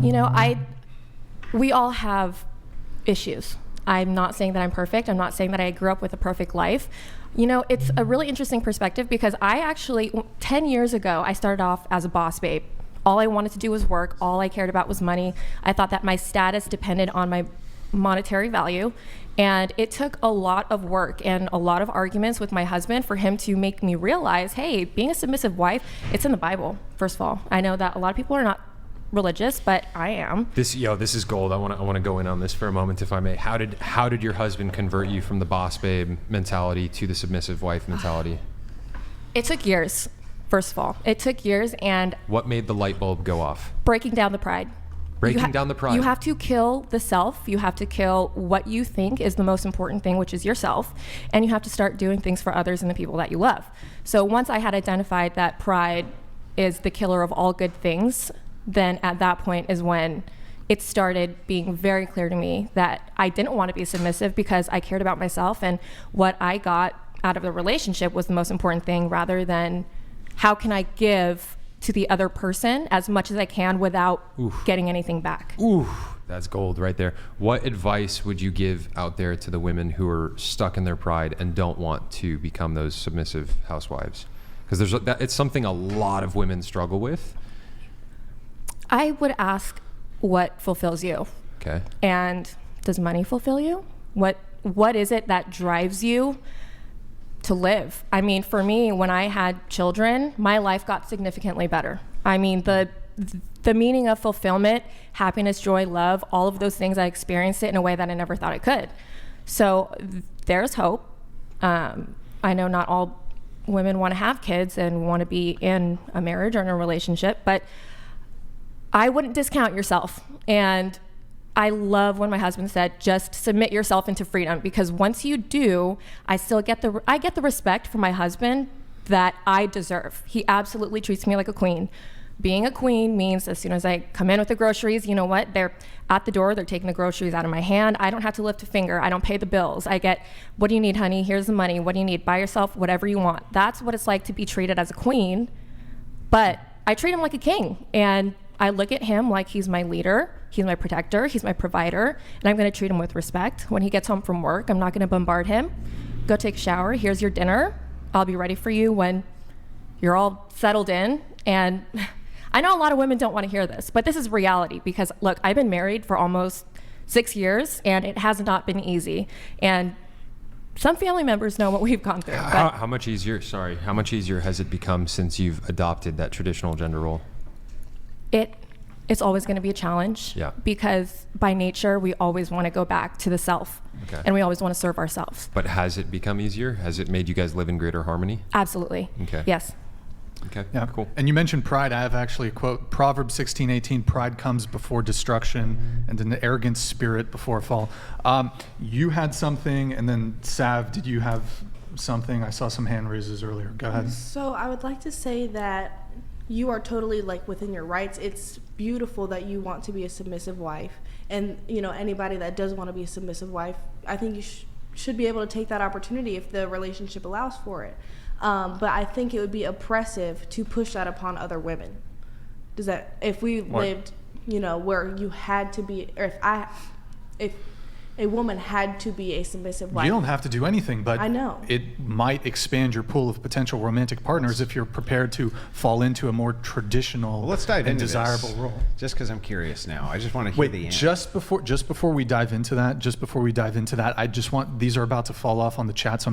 You know, we all have issues. I'm not saying that I'm perfect. I'm not saying that I grew up with a perfect life. You know, it's a really interesting perspective because I actually, 10 years ago, I started off as a boss babe. All I wanted to do was work. All I cared about was money. I thought that my status depended on my monetary value. And it took a lot of work and a lot of arguments with my husband for him to make me realize, hey, being a submissive wife, it's in the Bible, first of all. I know that a lot of people are not religious, but I am. This is gold. I want to go in on this for a moment, if I may. How did your husband convert you from the boss babe mentality to the submissive wife mentality? It took years, first of all. It took years, and what made the light bulb go off? Breaking down the pride. Breaking down the pride. You have to kill the self. You have to kill what you think is the most important thing, which is yourself. And you have to start doing things for others and the people that you love. So once I had identified that pride is the killer of all good things, then at that point is when it started being very clear to me that I didn't want to be submissive because I cared about myself, and what I got out of the relationship was the most important thing, rather than how can I give to the other person as much as I can without getting anything back. Ooh, that's gold right there. What advice would you give out there to the women who are stuck in their pride and don't want to become those submissive housewives? Because it's something a lot of women struggle with. I would ask what fulfills you. Okay. And does money fulfill you? What is it that drives you to live? I mean, for me, when I had children, my life got significantly better. I mean, the meaning of fulfillment, happiness, joy, love, all of those things, I experienced it in a way that I never thought I could. So there's hope. I know not all women want to have kids and want to be in a marriage or in a relationship, but I wouldn't discount yourself. And I love when my husband said, just submit yourself into freedom, because once you do, I get the respect from my husband that I deserve. He absolutely treats me like a queen. Being a queen means as soon as I come in with the groceries, you know what? They're at the door, they're taking the groceries out of my hand. I don't have to lift a finger. I don't pay the bills. I get, what do you need, honey? Here's the money. What do you need? Buy yourself whatever you want. That's what it's like to be treated as a queen. But I treat him like a king. And I look at him like he's my leader, he's my protector, he's my provider, and I'm going to treat him with respect. When he gets home from work, I'm not going to bombard him. Go take a shower, here's your dinner. I'll be ready for you when you're all settled in. And I know a lot of women don't want to hear this, but this is reality, because look, I've been married for almost 6 years, and it has not been easy. And some family members know what we've gone through. How much easier has it become since you've adopted that traditional gender role? It's always going to be a challenge, because by nature we always want to go back to the self, and we always want to serve ourselves. But has it become easier? Has it made you guys live in greater harmony? Absolutely. Okay. Yes. Okay. Yeah. Cool. And you mentioned pride. I have actually a quote: Proverbs 16:18. Pride comes before destruction, and an arrogant spirit before a fall. You had something, and then Sav, did you have something? I saw some hand raises earlier. Go ahead. So I would like to say that you are totally within your rights. It's beautiful that you want to be a submissive wife, and anybody that does want to be a submissive wife, I think you should be able to take that opportunity if the relationship allows for it. But I think it would be oppressive to push that upon other women. If we lived, where you had to be, or if a woman had to be a submissive wife. You don't have to do anything, but I know it might expand your pool of potential romantic partners if you're prepared to fall into a more traditional let's dive and into desirable this. role. Just because I'm curious now, I just want to hear the answer. Just before we dive into that, I just want, these are about to fall off on the chat, so I'm just